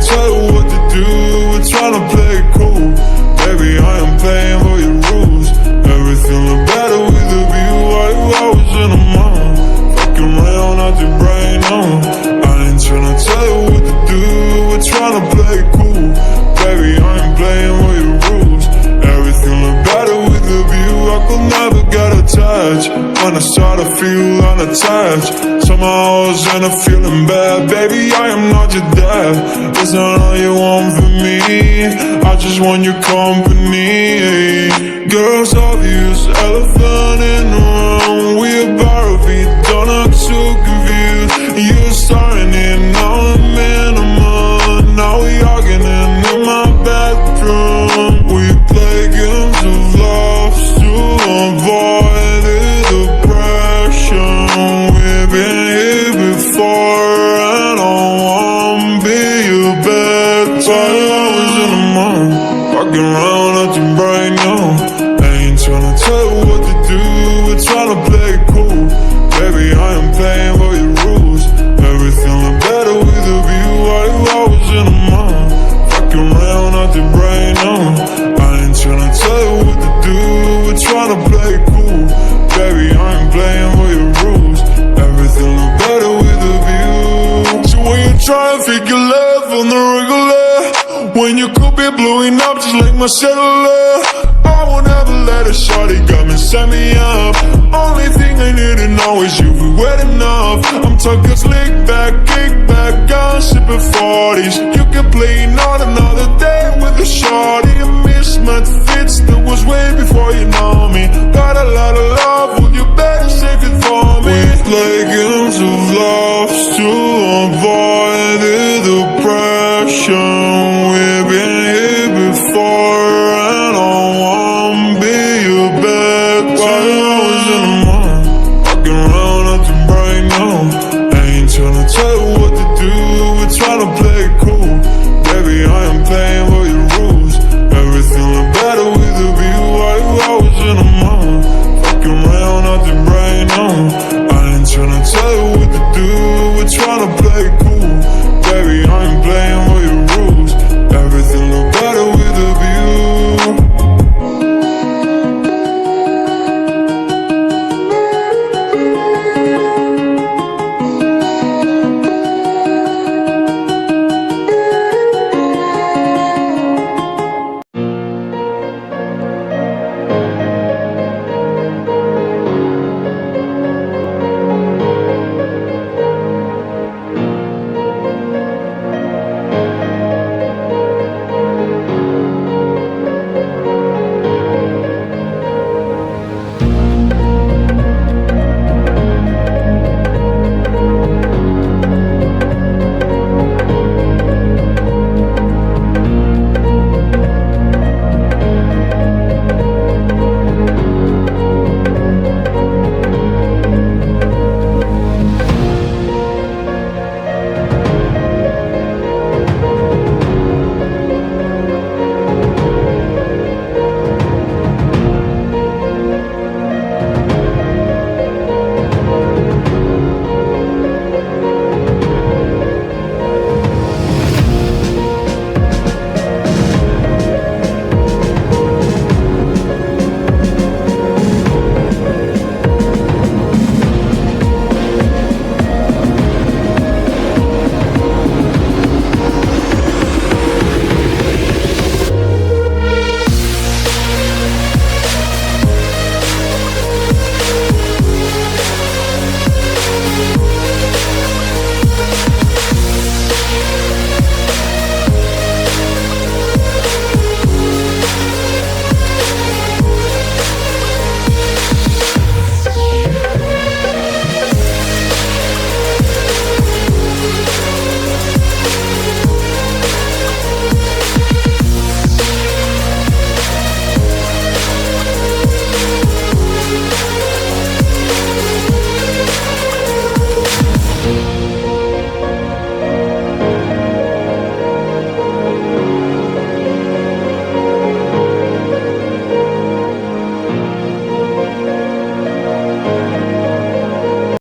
tell you what to do, we're tryna play it cool. Baby, I am playing by your rules. Everything look better with a view. Why you always in the mind? Fucking around out your brain, no. I ain't tryna tell you what to do, we're tryna play it cool. Baby, I ain't playing by your rules. Everything look better with a view. I could never get attached. When I start to feel unattached, somehow I was in a feeling bad. Baby, I am not your dad. It's not all you want from me, I just want your company. Girls obvious, elephant in the room. We about to be done, I'm so confused. You're starting it, now I'm in a mood. Now we arguing in my bedroom. We play games of love to avoid the depression. We've been here before, and I wanna be your bed. While I was in the mind, walking around at your brain, no. I ain't tryna tell you what to do, we're tryna play it cool. Baby, I am playing by your rules. Everything look better with a view. While you always in the mind, fucking around out your brain, no. I ain't tryna tell you what to do, we're tryna play it cool. Baby, I ain't playing by your rules. Everything look better with a view. So when you try and figure love on the regular, when you could be blowing up just like my cellular, I won't ever let a shawty come and set me up. Only thing I need to know is you be wet enough. I'm talking slick back, kick back, gun sipping 40s. You can play not another day with a shawty. A mismatch fits that was way before you know me. Got a lot of love, well you better save it for me. We play games of love to avoid the depression.